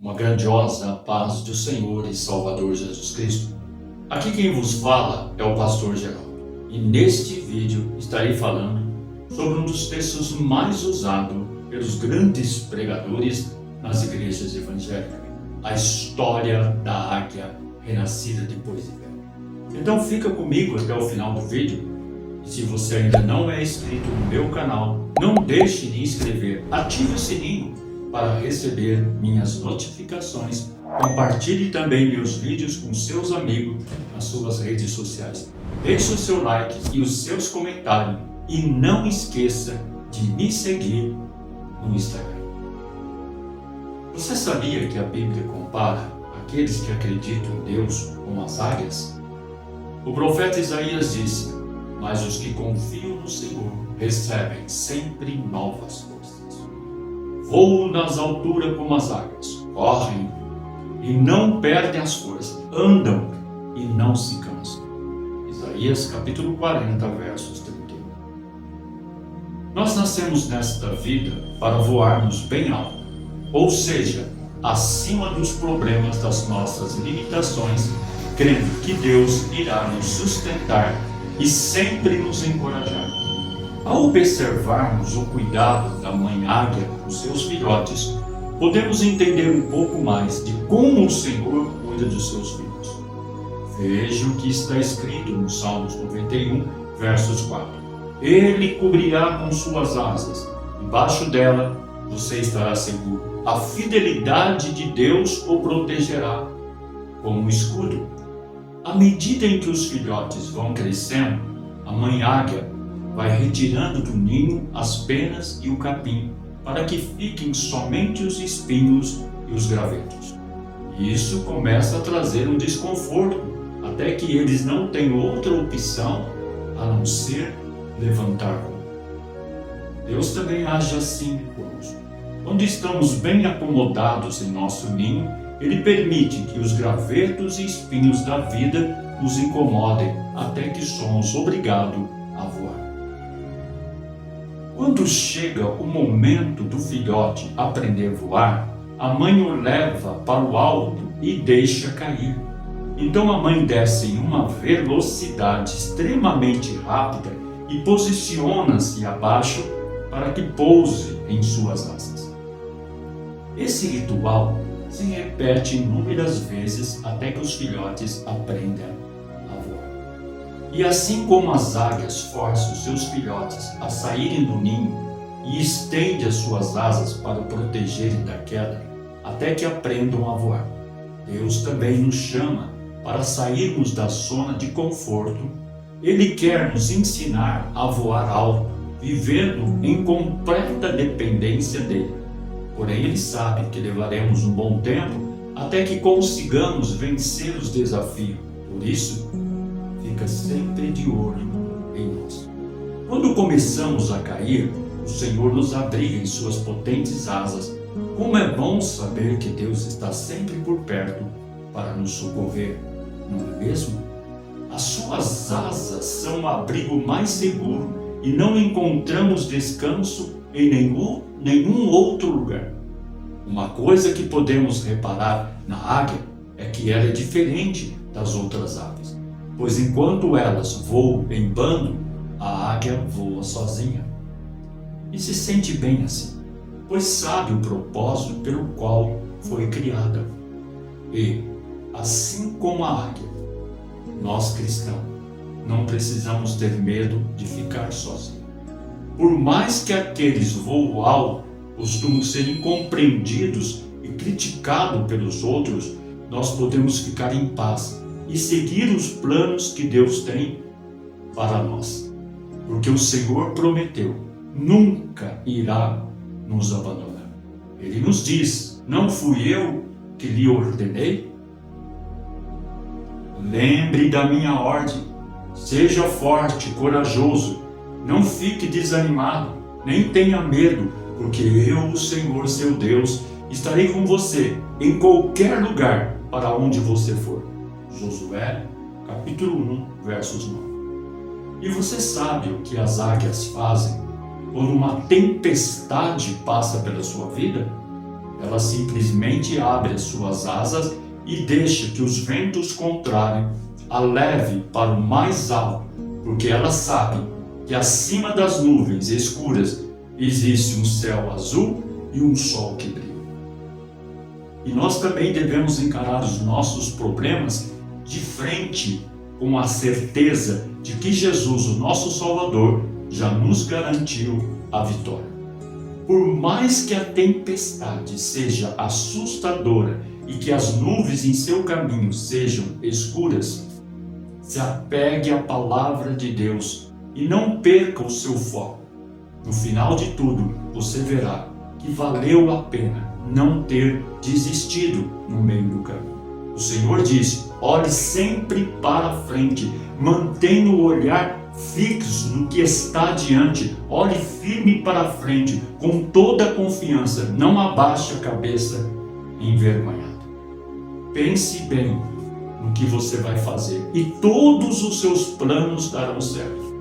Uma grandiosa paz do Senhor e Salvador Jesus Cristo. Aqui quem vos fala é o pastor Geraldo. E neste vídeo estarei falando sobre um dos textos mais usados pelos grandes pregadores nas igrejas evangélicas. A história da águia renascida depois de velha. Então fica comigo até o final do vídeo. E se você ainda não é inscrito no meu canal, não deixe de inscrever, ative o sininho para receber minhas notificações. Compartilhe também meus vídeos com seus amigos nas suas redes sociais. Deixe o seu like e os seus comentários. E não esqueça de me seguir no Instagram. Você sabia que a Bíblia compara aqueles que acreditam em Deus com as águias? O profeta Isaías disse: mas os que confiam no Senhor recebem sempre novas forças. Voam nas alturas como as águias, correm e não perdem as forças, andam e não se cansam. Isaías capítulo 40, versos 31. Nós nascemos nesta vida para voarmos bem alto, ou seja, acima dos problemas das nossas limitações, crendo que Deus irá nos sustentar e sempre nos encorajar. Ao observarmos o cuidado da mãe águia com seus filhotes, podemos entender um pouco mais de como o Senhor cuida dos seus filhos. Veja o que está escrito no Salmos 91, versos 4. Ele cobrirá com suas asas, embaixo dela você estará seguro. A fidelidade de Deus o protegerá como um escudo. À medida em que os filhotes vão crescendo, a mãe águia vai retirando do ninho as penas e o capim, para que fiquem somente os espinhos e os gravetos. Isso começa a trazer um desconforto, até que eles não têm outra opção a não ser levantar voo. Deus também age assim conosco. Quando estamos bem acomodados em nosso ninho, Ele permite que os gravetos e espinhos da vida nos incomodem até que somos obrigados a voar. Quando chega o momento do filhote aprender a voar, a mãe o leva para o alto e deixa cair. Então a mãe desce em uma velocidade extremamente rápida e posiciona-se abaixo para que pouse em suas asas. Esse ritual se repete inúmeras vezes até que os filhotes aprendam a voar. E assim como as águias forçam seus filhotes a saírem do ninho e estendem as suas asas para protegerem da queda, até que aprendam a voar, Deus também nos chama para sairmos da zona de conforto. Ele quer nos ensinar a voar alto, vivendo em completa dependência dele. Porém, Ele sabe que levaremos um bom tempo até que consigamos vencer os desafios. Por isso, fica sempre de olho em nós. Quando começamos a cair, o Senhor nos abriga em suas potentes asas. Como é bom saber que Deus está sempre por perto para nos socorrer, não é mesmo? As suas asas são o abrigo mais seguro e não encontramos descanso em nenhum outro lugar. Uma coisa que podemos reparar na águia é que ela é diferente das outras aves, pois enquanto elas voam em bando, a águia voa sozinha. E se sente bem assim, pois sabe o propósito pelo qual foi criada. E, assim como a águia, nós cristãos não precisamos ter medo de ficar sozinhos. Por mais que aqueles voam alto costumam ser incompreendidos e criticados pelos outros, nós podemos ficar em paz e seguir os planos que Deus tem para nós. Porque o Senhor prometeu, nunca irá nos abandonar. Ele nos diz: não fui eu que lhe ordenei? Lembre da minha ordem, seja forte, corajoso, não fique desanimado, nem tenha medo, porque eu, o Senhor seu Deus, estarei com você em qualquer lugar para onde você for. Josué, capítulo 1, versos 9. E você sabe o que as águias fazem quando uma tempestade passa pela sua vida? Ela simplesmente abre as suas asas e deixa que os ventos contrários a leve para o mais alto, porque ela sabe que acima das nuvens escuras existe um céu azul e um sol que brilha. E nós também devemos encarar os nossos problemas de frente, com a certeza de que Jesus, o nosso Salvador, já nos garantiu a vitória. Por mais que a tempestade seja assustadora e que as nuvens em seu caminho sejam escuras, se apegue à palavra de Deus e não perca o seu foco. No final de tudo, você verá que valeu a pena não ter desistido no meio do caminho. O Senhor disse: olhe sempre para frente, mantenha o olhar fixo no que está diante, olhe firme para frente, com toda a confiança, não abaixe a cabeça envergonhado. Pense bem no que você vai fazer e todos os seus planos darão certo.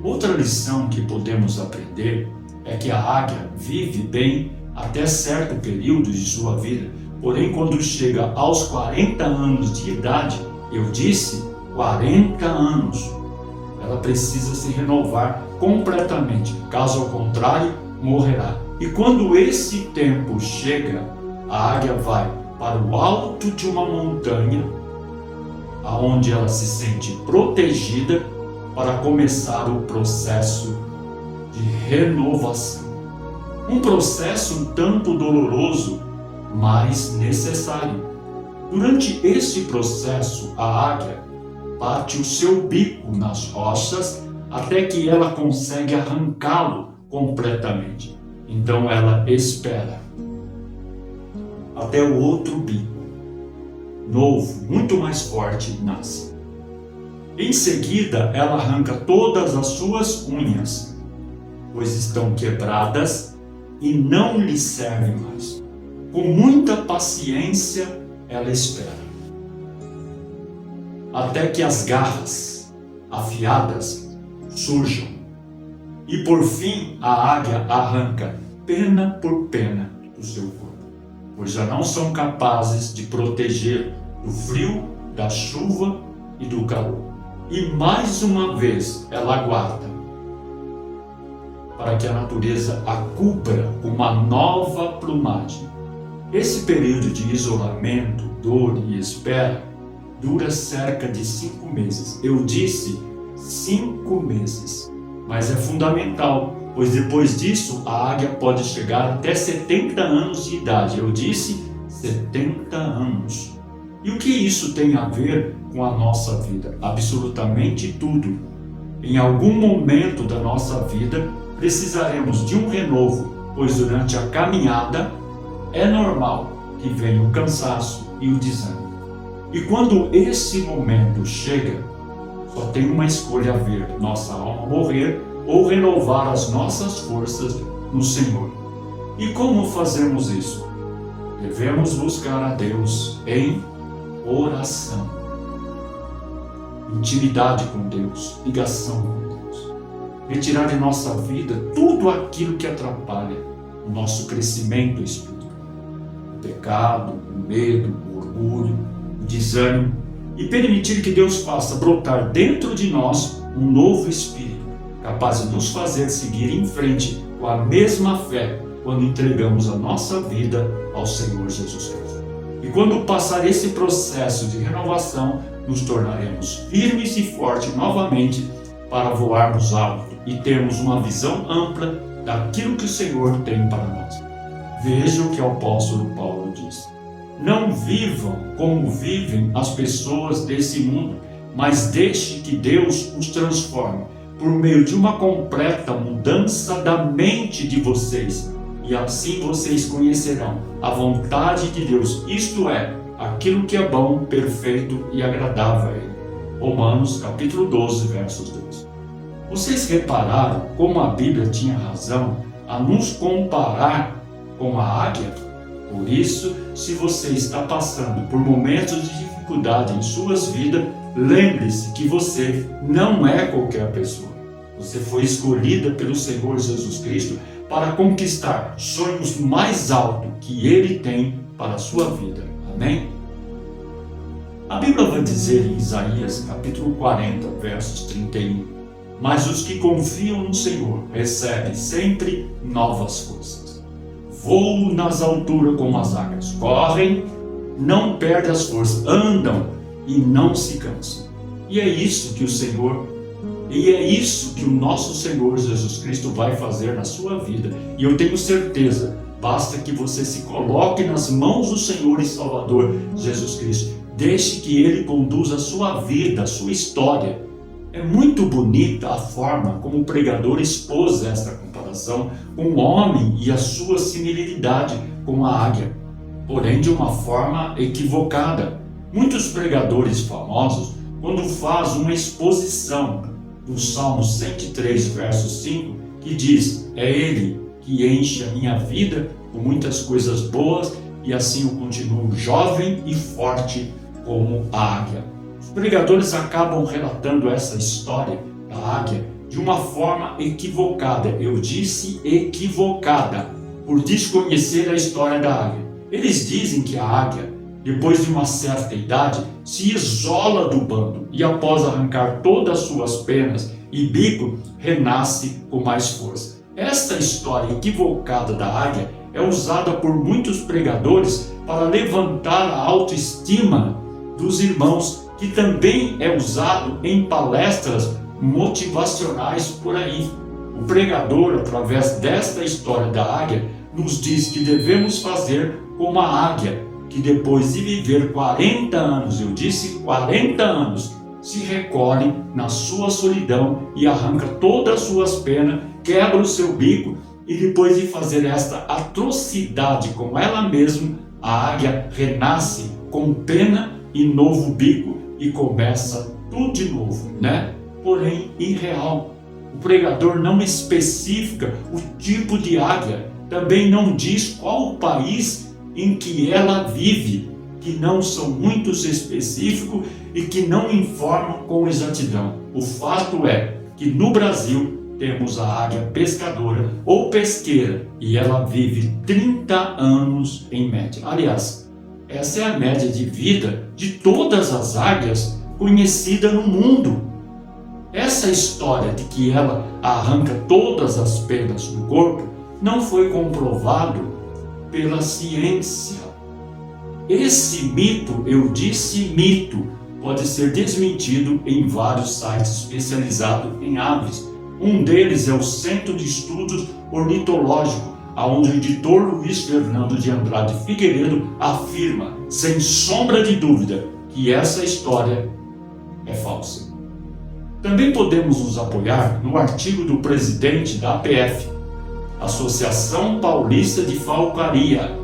Outra lição que podemos aprender é que a águia vive bem até certo período de sua vida, porém quando chega aos 40 anos de idade, eu disse 40 anos, ela precisa se renovar completamente, caso ao contrário, morrerá. E quando esse tempo chega, a águia vai para o alto de uma montanha, aonde ela se sente protegida para começar o processo de renovação. Um processo um tanto doloroso, mas necessário. Durante este processo, a águia bate o seu bico nas rochas até que ela consegue arrancá-lo completamente. Então ela espera até o outro bico novo, muito mais forte, nasce. Em seguida, ela arranca todas as suas unhas, pois estão quebradas e não lhe servem mais. Com muita paciência, ela espera até que as garras afiadas surjam. E por fim, a águia arranca pena por pena do seu corpo, pois já não são capazes de proteger do frio, da chuva e do calor. E mais uma vez ela aguarda para que a natureza a cubra com uma nova plumagem. Esse período de isolamento, dor e espera dura cerca de 5 meses. Eu disse 5 meses, mas é fundamental, pois depois disso a águia pode chegar até 70 anos de idade. Eu disse 70 anos. E o que isso tem a ver com a nossa vida? Absolutamente tudo. Em algum momento da nossa vida precisaremos de um renovo, pois durante a caminhada é normal que venha o cansaço e o desânimo. E quando esse momento chega, só tem uma escolha a ver: nossa alma morrer ou renovar as nossas forças no Senhor. E como fazemos isso? Devemos buscar a Deus em oração, intimidade com Deus, ligação com Deus. Retirar de nossa vida tudo aquilo que atrapalha o nosso crescimento espiritual. O pecado, o medo, o orgulho, o desânimo, e permitir que Deus faça brotar dentro de nós um novo espírito, capaz de nos fazer seguir em frente com a mesma fé quando entregamos a nossa vida ao Senhor Jesus Cristo. E quando passar esse processo de renovação, nos tornaremos firmes e fortes novamente para voarmos alto e termos uma visão ampla daquilo que o Senhor tem para nós. Veja o que o apóstolo Paulo diz: não vivam como vivem as pessoas desse mundo, mas deixe que Deus os transforme por meio de uma completa mudança da mente de vocês. E assim vocês conhecerão a vontade de Deus, isto é, aquilo que é bom, perfeito e agradável a Ele. Romanos capítulo 12, versos 2. Vocês repararam como a Bíblia tinha razão a nos comparar com a águia? Por isso, se você está passando por momentos de dificuldade em suas vidas, lembre-se que você não é qualquer pessoa. Você foi escolhida pelo Senhor Jesus Cristo para conquistar sonhos mais altos que Ele tem para a sua vida. Amém? A Bíblia vai dizer em Isaías, capítulo 40, versos 31, mas os que confiam no Senhor recebem sempre novas forças. Voam nas alturas como as águias, correm, não perdem as forças, andam e não se cansam. E é isso que o nosso Senhor Jesus Cristo vai fazer na sua vida. E eu tenho certeza, basta que você se coloque nas mãos do Senhor e Salvador Jesus Cristo. Deixe que Ele conduza a sua vida, a sua história. É muito bonita a forma como o pregador expôs esta comparação com o homem e a sua similaridade com a águia, porém de uma forma equivocada. Muitos pregadores famosos, quando fazem uma exposição do Salmo 103, verso 5, que diz: é Ele que enche a minha vida com muitas coisas boas e assim eu continuo jovem e forte como a águia. Os pregadores acabam relatando essa história da águia de uma forma equivocada. Eu disse equivocada, por desconhecer a história da águia. Eles dizem que a águia, depois de uma certa idade, se isola do bando e após arrancar todas as suas penas e bico, renasce com mais força. Esta história equivocada da águia é usada por muitos pregadores para levantar a autoestima dos irmãos, que também é usado em palestras motivacionais por aí. O pregador, através desta história da águia, nos diz que devemos fazer como a águia, que depois de viver 40 anos, eu disse 40 anos, se recolhe na sua solidão e arranca todas as suas penas, quebra o seu bico e depois de fazer esta atrocidade com ela mesma, a águia renasce com pena e novo bico e começa tudo de novo, né? Porém, irreal. O pregador não especifica o tipo de águia, também não diz qual o país em que ela vive, que não são muito específicos e que não informam com exatidão. O fato é que no Brasil temos a águia pescadora ou pesqueira e ela vive 30 anos em média. Aliás, essa é a média de vida de todas as águias conhecidas no mundo. Essa história de que ela arranca todas as penas do corpo não foi comprovado pela ciência. Esse mito, eu disse mito, pode ser desmentido em vários sites especializados em aves. Um deles é o Centro de Estudos Ornitológicos, onde o editor Luiz Fernando de Andrade Figueiredo afirma, sem sombra de dúvida, que essa história é falsa. Também podemos nos apoiar no artigo do presidente da APF, Associação Paulista de Falcaria.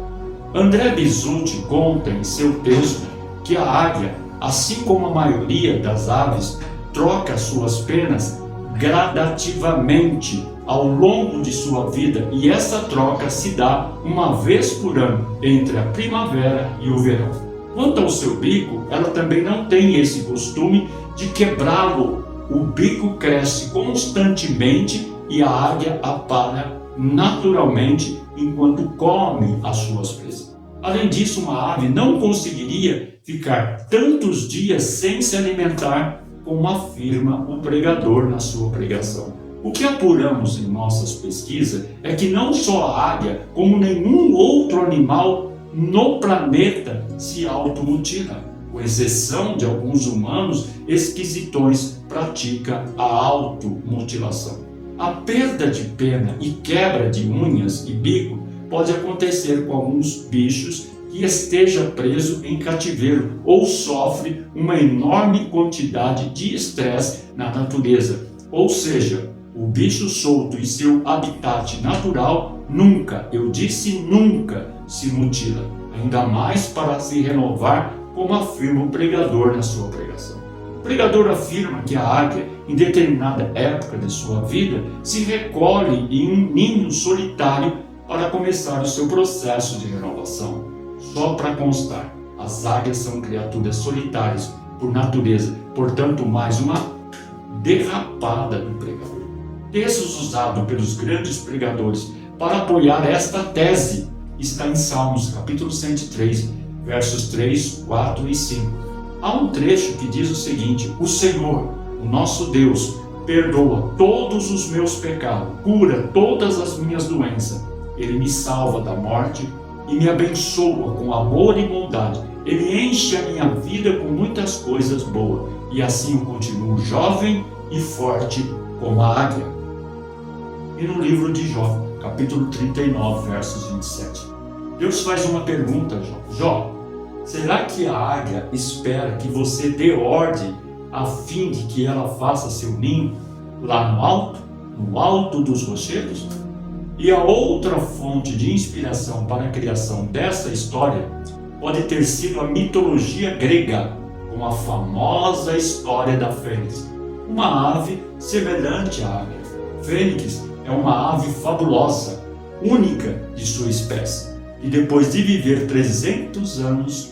André Bisulti conta em seu texto que a águia, assim como a maioria das aves, troca suas penas gradativamente ao longo de sua vida, e essa troca se dá uma vez por ano entre a primavera e o verão. Quanto ao seu bico, ela também não tem esse costume de quebrá-lo. O bico cresce constantemente e a águia apara naturalmente enquanto come as suas presas. Além disso, uma ave não conseguiria ficar tantos dias sem se alimentar, como afirma o pregador na sua pregação. O que apuramos em nossas pesquisas é que não só a águia, como nenhum outro animal no planeta se automutila, com exceção de alguns humanos esquisitões pratica a automutilação. A perda de pena e quebra de unhas e bico pode acontecer com alguns bichos que esteja preso em cativeiro ou sofre uma enorme quantidade de estresse na natureza. Ou seja, o bicho solto em seu habitat natural nunca, eu disse nunca, se mutila, ainda mais para se renovar, como afirma o pregador na sua pregação. O pregador afirma que a águia, em determinada época de sua vida, se recolhe em um ninho solitário para começar o seu processo de renovação. Só para constar, as águias são criaturas solitárias por natureza, portanto, mais uma derrapada do pregador. Textos usados pelos grandes pregadores para apoiar esta tese está em Salmos, capítulo 103, versos 3, 4 e 5. Há um trecho que diz o seguinte: o Senhor, o nosso Deus, perdoa todos os meus pecados, cura todas as minhas doenças. Ele me salva da morte e me abençoa com amor e bondade. Ele enche a minha vida com muitas coisas boas, e assim eu continuo jovem e forte como a águia. E no livro de Jó, capítulo 39, versos 27, Deus faz uma pergunta, Jó, será que a águia espera que você dê ordem a fim de que ela faça seu ninho lá no alto dos rochedos? E a outra fonte de inspiração para a criação dessa história pode ter sido a mitologia grega, com a famosa história da fênix, uma ave semelhante à águia. Fênix é uma ave fabulosa, única de sua espécie, e depois de viver 300 anos,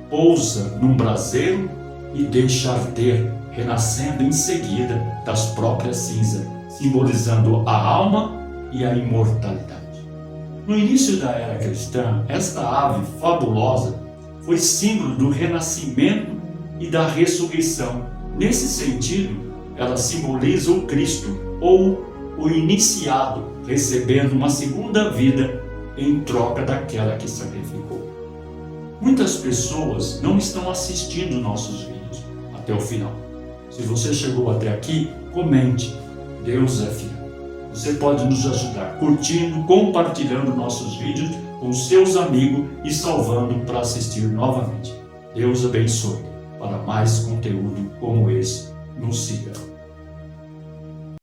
pousa num braseiro e deixa arder, renascendo em seguida das próprias cinzas, simbolizando a alma e a imortalidade. No início da era cristã, esta ave fabulosa foi símbolo do renascimento e da ressurreição. Nesse sentido, ela simboliza o Cristo, ou o iniciado, recebendo uma segunda vida em troca daquela que sacrificou. Muitas pessoas não estão assistindo nossos vídeos até o final. Se você chegou até aqui, comente. Deus é fiel. Você pode nos ajudar curtindo, compartilhando nossos vídeos com seus amigos e salvando para assistir novamente. Deus abençoe. Para mais conteúdo como esse, nos siga.